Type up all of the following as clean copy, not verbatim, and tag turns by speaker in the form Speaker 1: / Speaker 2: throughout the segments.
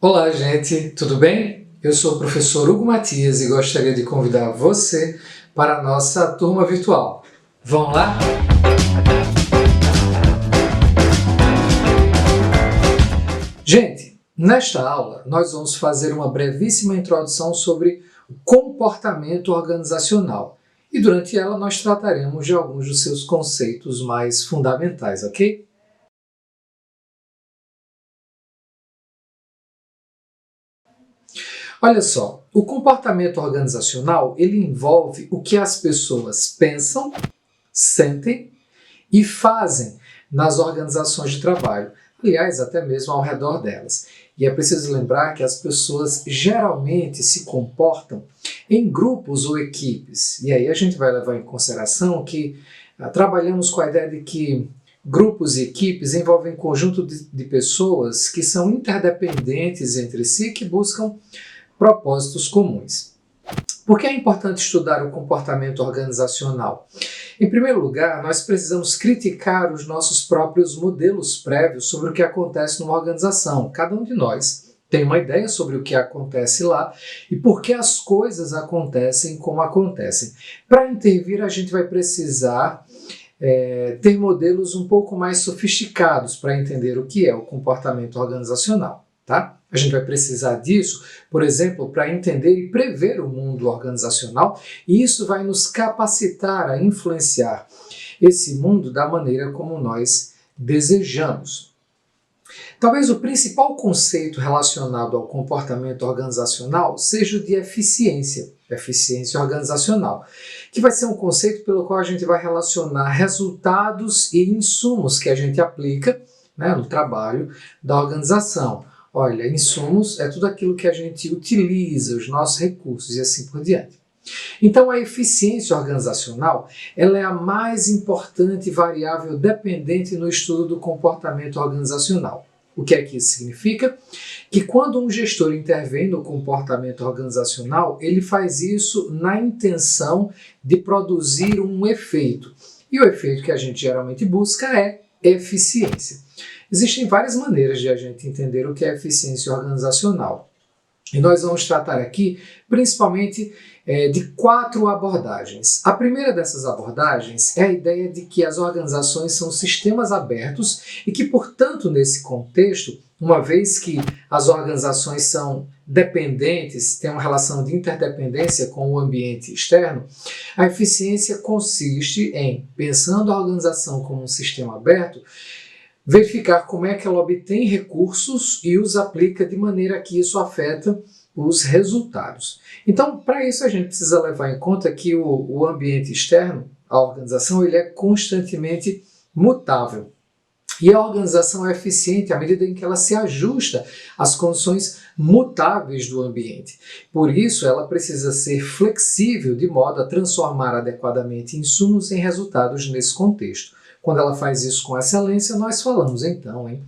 Speaker 1: Olá, gente, tudo bem? Eu sou o professor Hugo Matias e gostaria de convidar você para a nossa turma virtual. Vamos lá? Gente, nesta aula nós vamos fazer uma brevíssima introdução sobre o comportamento organizacional e durante ela nós trataremos de alguns dos seus conceitos mais fundamentais, ok? Olha só, o comportamento organizacional ele envolve o que as pessoas pensam, sentem e fazem nas organizações de trabalho, aliás, até mesmo ao redor delas. E é preciso lembrar que as pessoas geralmente se comportam em grupos ou equipes. E aí a gente vai levar em consideração que trabalhamos com a ideia de que grupos e equipes envolvem um conjunto de pessoas que são interdependentes entre si, que buscam propósitos comuns. Por que é importante estudar o comportamento organizacional? Em primeiro lugar, nós precisamos criticar os nossos próprios modelos prévios sobre o que acontece numa organização. Cada um de nós tem uma ideia sobre o que acontece lá e por que as coisas acontecem como acontecem. Para intervir, a gente vai precisar ter modelos um pouco mais sofisticados para entender o que é o comportamento organizacional. Tá? A gente vai precisar disso, por exemplo, para entender e prever o mundo organizacional, e isso vai nos capacitar a influenciar esse mundo da maneira como nós desejamos. Talvez o principal conceito relacionado ao comportamento organizacional seja o de eficiência organizacional, que vai ser um conceito pelo qual a gente vai relacionar resultados e insumos que a gente aplica, né, no trabalho da organização. Olha, insumos é tudo aquilo que a gente utiliza, os nossos recursos e assim por diante. Então, a eficiência organizacional ela é a mais importante variável dependente no estudo do comportamento organizacional. O que é que isso significa? Que quando um gestor intervém no comportamento organizacional, ele faz isso na intenção de produzir um efeito. E o efeito que a gente geralmente busca é eficiência. Existem várias maneiras de a gente entender o que é eficiência organizacional. E nós vamos tratar aqui principalmente de 4 abordagens. A primeira dessas abordagens é a ideia de que as organizações são sistemas abertos e que, portanto, nesse contexto, uma vez que as organizações são dependentes, têm uma relação de interdependência com o ambiente externo, a eficiência consiste em, pensando a organização como um sistema aberto, verificar como é que ela obtém recursos e os aplica de maneira que isso afeta os resultados. Então, para isso a gente precisa levar em conta que o ambiente externo, a organização, ele é constantemente mutável. E a organização é eficiente à medida em que ela se ajusta às condições mutáveis do ambiente. Por isso, ela precisa ser flexível de modo a transformar adequadamente insumos em resultados nesse contexto. Quando ela faz isso com excelência, nós falamos então em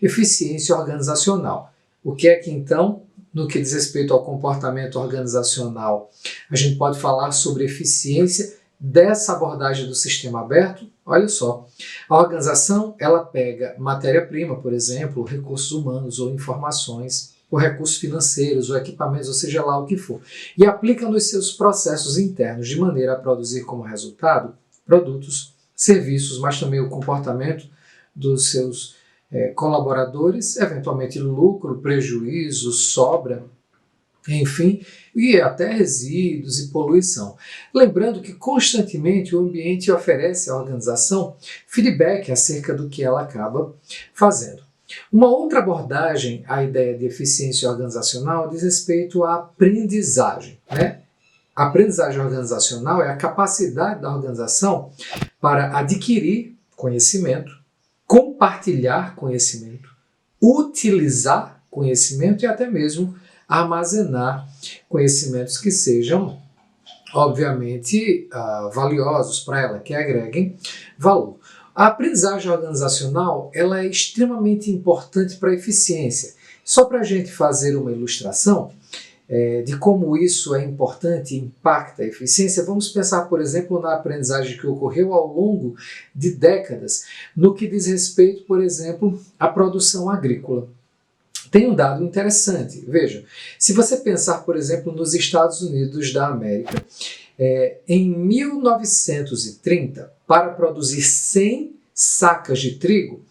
Speaker 1: eficiência organizacional. O que é que então, no que diz respeito ao comportamento organizacional, a gente pode falar sobre eficiência dessa abordagem do sistema aberto? Olha só, a organização ela pega matéria-prima, por exemplo, recursos humanos ou informações, ou recursos financeiros, ou equipamentos, ou seja lá o que for, e aplica nos seus processos internos de maneira a produzir como resultado produtos, serviços, mas também o comportamento dos seus colaboradores, eventualmente lucro, prejuízo, sobra, enfim, e até resíduos e poluição. Lembrando que constantemente o ambiente oferece à organização feedback acerca do que ela acaba fazendo. Uma outra abordagem à ideia de eficiência organizacional diz respeito à aprendizagem, né? A aprendizagem organizacional é a capacidade da organização para adquirir conhecimento, compartilhar conhecimento, utilizar conhecimento e até mesmo armazenar conhecimentos que sejam, obviamente, valiosos para ela, que agreguem valor. A aprendizagem organizacional ela é extremamente importante para a eficiência. Só para a gente fazer uma ilustração, de como isso é importante e impacta a eficiência, vamos pensar, por exemplo, na aprendizagem que ocorreu ao longo de décadas, no que diz respeito, por exemplo, à produção agrícola. tem um dado interessante. Veja, se você pensar, por exemplo, nos Estados Unidos da América, em 1930, para produzir 100 sacas de trigo,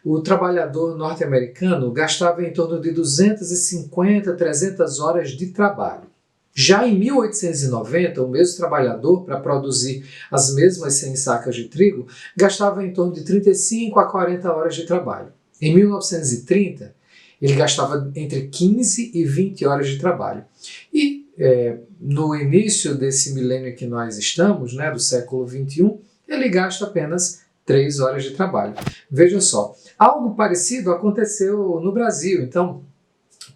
Speaker 1: o trabalhador norte-americano gastava em torno de 250, 300 horas de trabalho. Já em 1890, o mesmo trabalhador, para produzir as mesmas 100 sacas de trigo, gastava em torno de 35 a 40 horas de trabalho. Em 1930, ele gastava entre 15 e 20 horas de trabalho. E no início desse milênio que nós estamos, né, do século XXI, ele gasta apenas 3 horas de trabalho. Veja só, algo parecido aconteceu no Brasil. Então,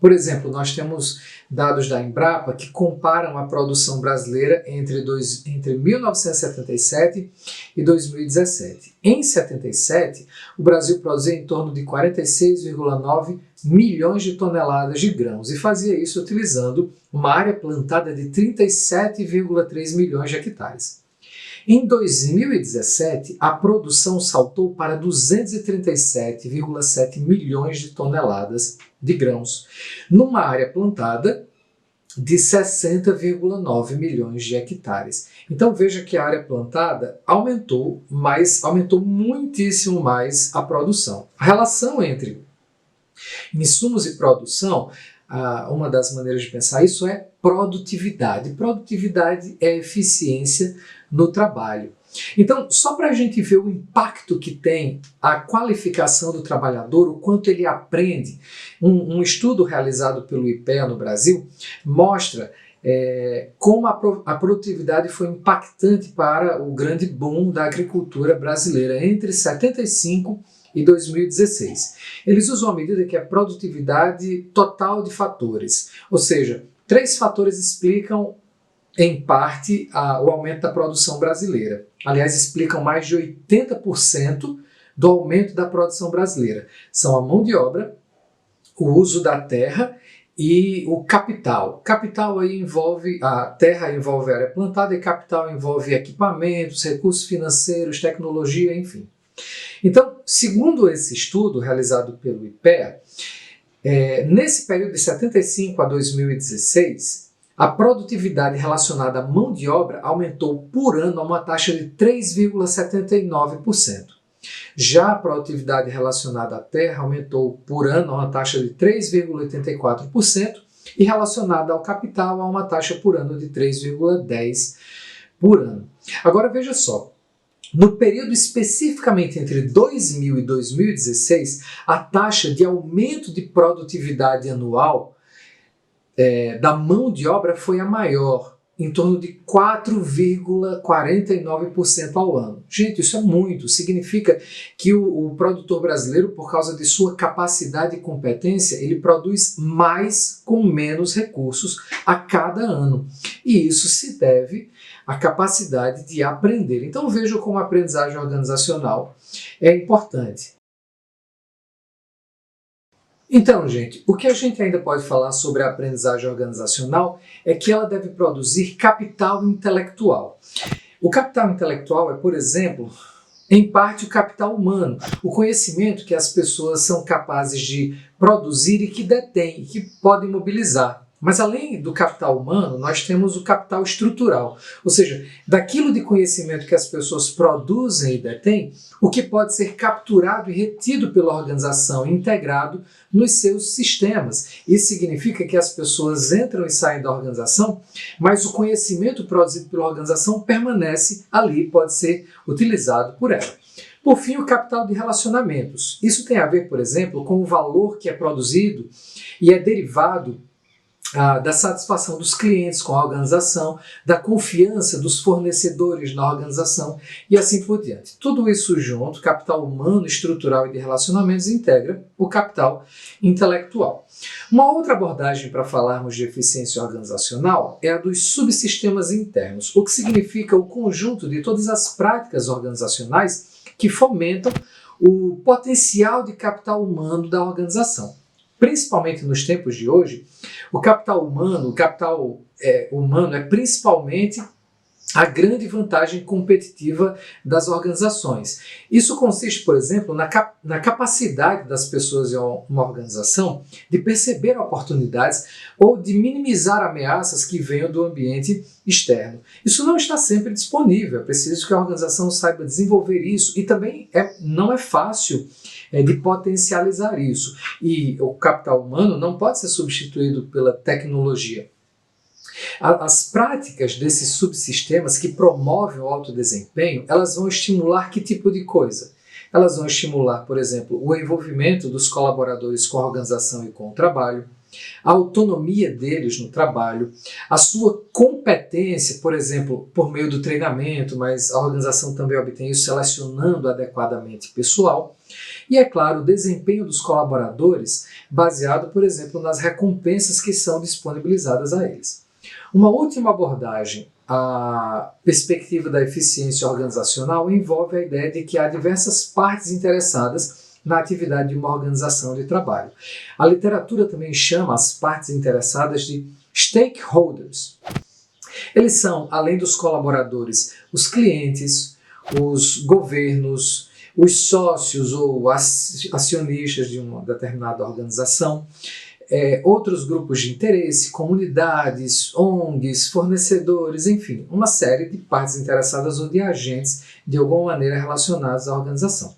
Speaker 1: por exemplo, nós temos dados da Embrapa que comparam a produção brasileira entre 1977 e 2017. Em 77, o Brasil produzia em torno de 46,9 milhões de toneladas de grãos e fazia isso utilizando uma área plantada de 37,3 milhões de hectares. Em 2017, a produção saltou para 237,7 milhões de toneladas de grãos, numa área plantada de 60,9 milhões de hectares. Então veja que a área plantada aumentou muitíssimo mais a produção. A relação entre insumos e produção, uma das maneiras de pensar isso é produtividade. Produtividade é eficiência no trabalho. Então, só para a gente ver o impacto que tem a qualificação do trabalhador, o quanto ele aprende, um estudo realizado pelo IPEA no Brasil mostra como a produtividade foi impactante para o grande boom da agricultura brasileira entre 75 e 2016. Eles usam a medida que é a produtividade total de fatores, ou seja, 3 fatores explicam em parte o aumento da produção brasileira. Aliás, explicam mais de 80% do aumento da produção brasileira. São a mão de obra, o uso da terra e o capital. Capital aí envolve, a terra envolve a área plantada e capital envolve equipamentos, recursos financeiros, tecnologia, enfim. Então, segundo esse estudo realizado pelo IPEA, nesse período de 75 a 2016, a produtividade relacionada à mão de obra aumentou por ano a uma taxa de 3,79%. Já a produtividade relacionada à terra aumentou por ano a uma taxa de 3,84% e relacionada ao capital a uma taxa por ano de 3,10% por ano. Agora veja só, no período especificamente entre 2000 e 2016, a taxa de aumento de produtividade anual da mão de obra foi a maior, em torno de 4,49% ao ano. Gente, isso é muito. Significa que o produtor brasileiro, por causa de sua capacidade e competência, ele produz mais com menos recursos a cada ano. E isso se deve à capacidade de aprender. Então veja como a aprendizagem organizacional é importante. Então, gente, o que a gente ainda pode falar sobre a aprendizagem organizacional é que ela deve produzir capital intelectual. O capital intelectual é, por exemplo, em parte o capital humano, o conhecimento que as pessoas são capazes de produzir e que detêm, e que podem mobilizar. Mas além do capital humano, nós temos o capital estrutural, ou seja, daquilo de conhecimento que as pessoas produzem e detêm, o que pode ser capturado e retido pela organização, integrado nos seus sistemas. Isso significa que as pessoas entram e saem da organização, mas o conhecimento produzido pela organização permanece ali e pode ser utilizado por ela. Por fim, o capital de relacionamentos. Isso tem a ver, por exemplo, com o valor que é produzido e é derivado da satisfação dos clientes com a organização, da confiança dos fornecedores na organização e assim por diante. Tudo isso junto, capital humano, estrutural e de relacionamentos, integra o capital intelectual. Uma outra abordagem para falarmos de eficiência organizacional é a dos subsistemas internos, o que significa o conjunto de todas as práticas organizacionais que fomentam o potencial de capital humano da organização. Principalmente nos tempos de hoje, o capital humano é principalmente a grande vantagem competitiva das organizações. Isso consiste, por exemplo, na capacidade das pessoas em uma organização de perceber oportunidades ou de minimizar ameaças que venham do ambiente externo. Isso não está sempre disponível, é preciso que a organização saiba desenvolver isso e também não é fácil de potencializar isso. E o capital humano não pode ser substituído pela tecnologia. As práticas desses subsistemas que promovem o alto desempenho, elas vão estimular que tipo de coisa? Elas vão estimular, por exemplo, o envolvimento dos colaboradores com a organização e com o trabalho, a autonomia deles no trabalho, a sua competência, por exemplo, por meio do treinamento, mas a organização também obtém isso selecionando adequadamente pessoal, e, é claro, o desempenho dos colaboradores baseado, por exemplo, nas recompensas que são disponibilizadas a eles. Uma última abordagem à perspectiva da eficiência organizacional envolve a ideia de que há diversas partes interessadas na atividade de uma organização de trabalho. A literatura também chama as partes interessadas de stakeholders. Eles são, além dos colaboradores, os clientes, os governos, os sócios ou acionistas de uma determinada organização, outros grupos de interesse, comunidades, ONGs, fornecedores, enfim, uma série de partes interessadas ou de agentes de alguma maneira relacionados à organização.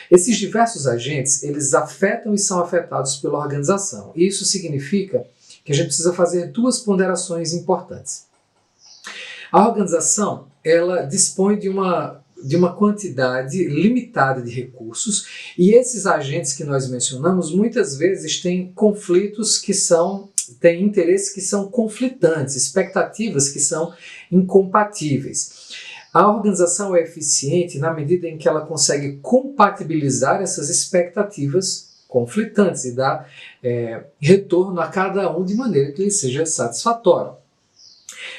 Speaker 1: Esses diversos agentes, eles afetam e são afetados pela organização. E isso significa que a gente precisa fazer duas ponderações importantes. A organização, ela dispõe de uma quantidade limitada de recursos e esses agentes que nós mencionamos muitas vezes têm conflitos têm interesses que são conflitantes, expectativas que são incompatíveis. A organização é eficiente na medida em que ela consegue compatibilizar essas expectativas conflitantes e dar retorno a cada um de maneira que lhe seja satisfatório.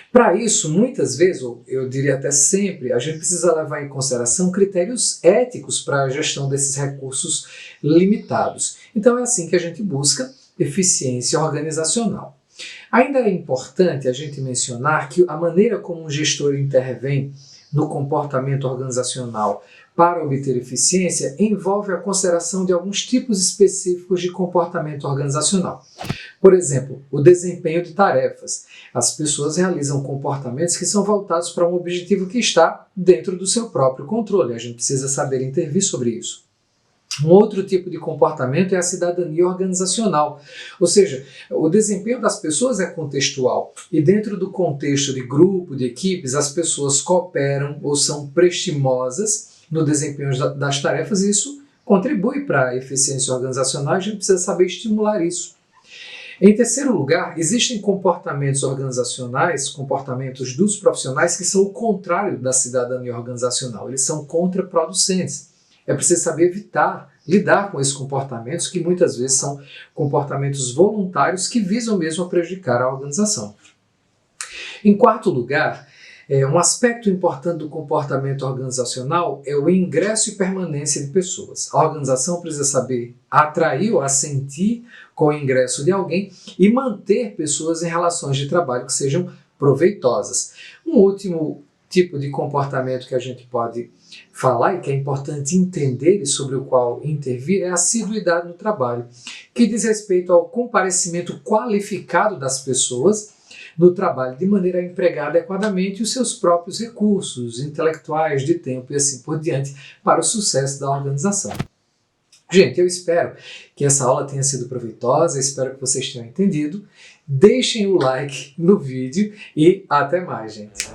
Speaker 1: Para isso, muitas vezes, ou eu diria até sempre, a gente precisa levar em consideração critérios éticos para a gestão desses recursos limitados. Então é assim que a gente busca eficiência organizacional. Ainda é importante a gente mencionar que a maneira como um gestor intervém no comportamento organizacional para obter eficiência envolve a consideração de alguns tipos específicos de comportamento organizacional. Por exemplo, o desempenho de tarefas. As pessoas realizam comportamentos que são voltados para um objetivo que está dentro do seu próprio controle. A gente precisa saber intervir sobre isso. Um outro tipo de comportamento é a cidadania organizacional, ou seja, o desempenho das pessoas é contextual e dentro do contexto de grupo, de equipes, as pessoas cooperam ou são prestimosas no desempenho das tarefas e isso contribui para a eficiência organizacional e a gente precisa saber estimular isso. Em terceiro lugar, existem comportamentos organizacionais, comportamentos dos profissionais que são o contrário da cidadania organizacional, eles são contraproducentes. É preciso saber lidar com esses comportamentos que muitas vezes são comportamentos voluntários que visam mesmo a prejudicar a organização. Em quarto lugar, um aspecto importante do comportamento organizacional é o ingresso e permanência de pessoas. A organização precisa saber atrair ou assentir com o ingresso de alguém e manter pessoas em relações de trabalho que sejam proveitosas. Um último tipo de comportamento que a gente pode falar e que é importante entender e sobre o qual intervir é a assiduidade no trabalho, que diz respeito ao comparecimento qualificado das pessoas no trabalho de maneira a empregar adequadamente os seus próprios recursos intelectuais, de tempo e assim por diante para o sucesso da organização. Gente, eu espero que essa aula tenha sido proveitosa, espero que vocês tenham entendido. Deixem o like no vídeo e até mais, gente.